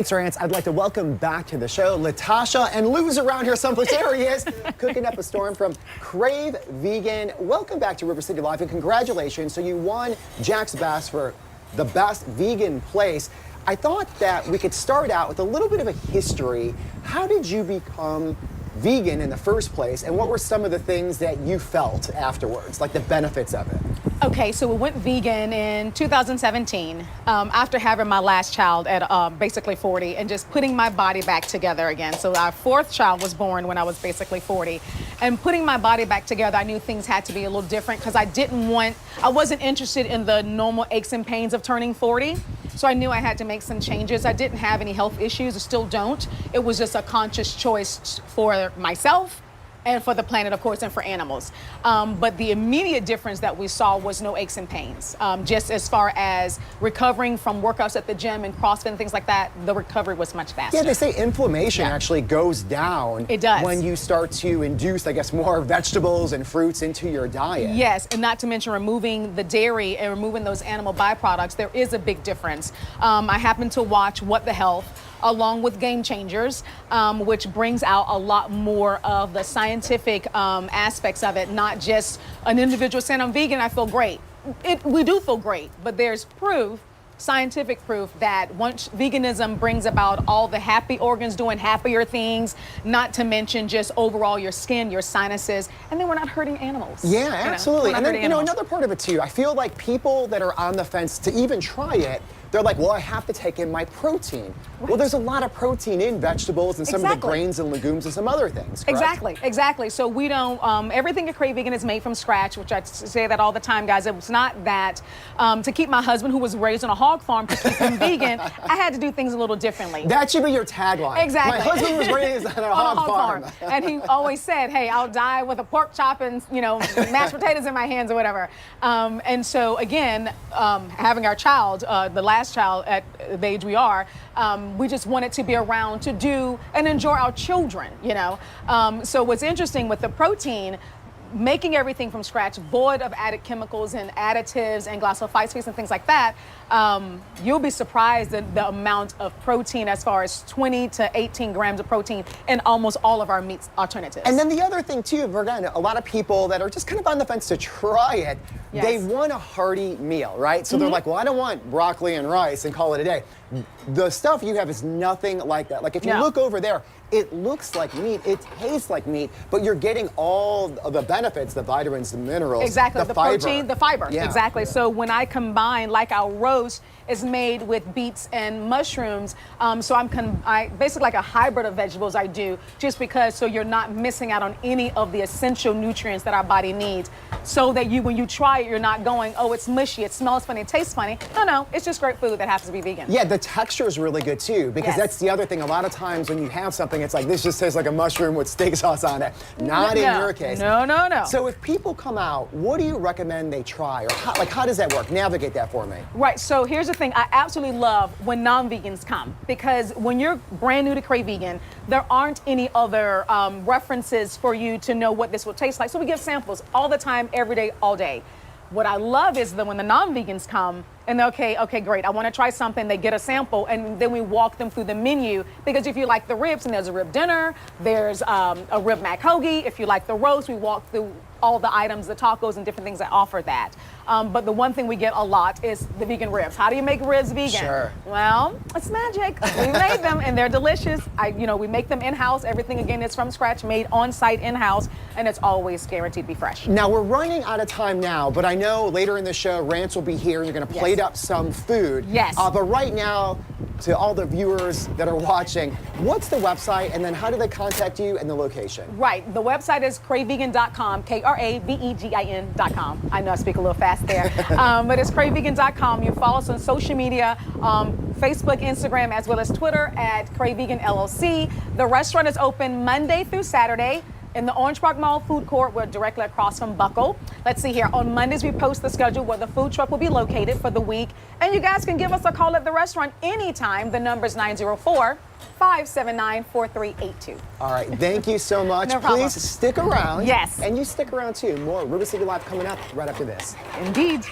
Thanks, Rance. I'd like to welcome back to the show Latasha and Lou's around here someplace. There he is, cooking up a storm from Crave Vegan. Welcome back to River City Live and congratulations. So you won Jack's Best for the best vegan place. I thought that we could start out with a little bit of a history. How did you become vegan in the first place, and what were some of the things that you felt afterwards, like the benefits of it? Okay, so we went vegan in 2017 after having my last child at basically 40 and just putting my body back together again. So our fourth child was born when I was basically 40. And putting my body back together, I knew things had to be a little different because I wasn't interested in the normal aches and pains of turning 40. So I knew I had to make some changes. I didn't have any health issues, I still don't. It was just a conscious choice for myself and for the planet, of course, and for animals. But the immediate difference that we saw was no aches and pains. Just as far as recovering from workouts at the gym and CrossFit and things like that, the recovery was much faster. Yeah, they say inflammation actually goes down. It does. When you start to induce, I guess, more vegetables and fruits into your diet. Yes, and not to mention removing the dairy and removing those animal byproducts, there is a big difference. I happen to watch What the Health along with Game Changers, which brings out a lot more of the scientific aspects of it, not just an individual saying, I'm vegan, I feel great. We do feel great, but there's proof, scientific proof, that once veganism brings about all the happy organs doing happier things, not to mention just overall your skin, your sinuses, and then we're not hurting animals. Yeah, absolutely. And then, animals. Another part of it too, I feel like people that are on the fence to even try it, they're like, well, I have to take in my protein. Right. Well, there's a lot of protein in vegetables and some of the grains and legumes and some other things, correct? Exactly. So we don't, everything at Crave Vegan is made from scratch, which I say that all the time, guys. It was not that to keep my husband, who was raised on a hog farm, to keep him vegan, I had to do things a little differently. That should be your tagline. Exactly. My husband was raised on a hog farm. And he always said, hey, I'll die with a pork chop and, mashed potatoes in my hands or whatever. And so again, having our child, the last child at the age we are, we just wanted to be around to do and enjoy our children, So what's interesting with the protein, making everything from scratch, void of added chemicals and additives and glyphosate and things like that, you'll be surprised at the amount of protein, as far as 20 to 18 grams of protein in almost all of our meat alternatives. And then the other thing too, again, a lot of people that are just kind of on the fence to try it, they want a hearty meal, right? So they're like, well, I don't want broccoli and rice and call it a day. The stuff you have is nothing like that. Like if you look over there, it looks like meat, it tastes like meat, but you're getting all of the benefits, the vitamins, the minerals, exactly, the fiber. Protein, the fiber, exactly. Yeah. So when I combine, like our roast is made with beets and mushrooms, so I basically like a hybrid of vegetables I do, just because so you're not missing out on any of the essential nutrients that our body needs, so that when you try it, you're not going, oh, it's mushy, it smells funny, it tastes funny. No, it's just great food that happens to be vegan. Yeah, the texture is really good too, because that's the other thing. A lot of times when you have something, it's like, this just tastes like a mushroom with steak sauce on it. Not in your case. No. So if people come out, what do you recommend they try? Or how does that work? Navigate that for me. Right, so here's the thing. I absolutely love when non-vegans come, because when you're brand new to Crave Vegan, there aren't any other references for you to know what this will taste like. So we give samples all the time, every day, all day. What I love is that when the non-vegans come, and they're okay, great, I want to try something, they get a sample, and then we walk them through the menu, because if you like the ribs, and there's a rib dinner, there's a rib mac hoagie. If you like the roast, we walk through all the items, the tacos and different things that offer that. But the one thing we get a lot is the vegan ribs. How do you make ribs vegan? Sure. Well, it's magic. We made them and they're delicious. We make them in-house. Everything, again, is from scratch, made on-site in-house, and it's always guaranteed to be fresh. Now, we're running out of time now, but I know later in the show, Rance will be here. You're going to plate up some food. Yes. But right now, to all the viewers that are watching, what's the website, and then how do they contact you and the location? Right, the website is cravevegan.com, KRAVEGIN.com. I know I speak a little fast there, but it's cravevegan.com. You follow us on social media, Facebook, Instagram, as well as Twitter at Crave Vegan LLC. The restaurant is open Monday through Saturday in the Orange Park Mall food court. We're directly across from Buckle. Let's see here. On Mondays, we post the schedule where the food truck will be located for the week. And you guys can give us a call at the restaurant anytime. The number is 904-579-4382. All right. Thank you so much. No problem. Please stick around. Yes. And you stick around too. More River City Live coming up right after this. Indeed.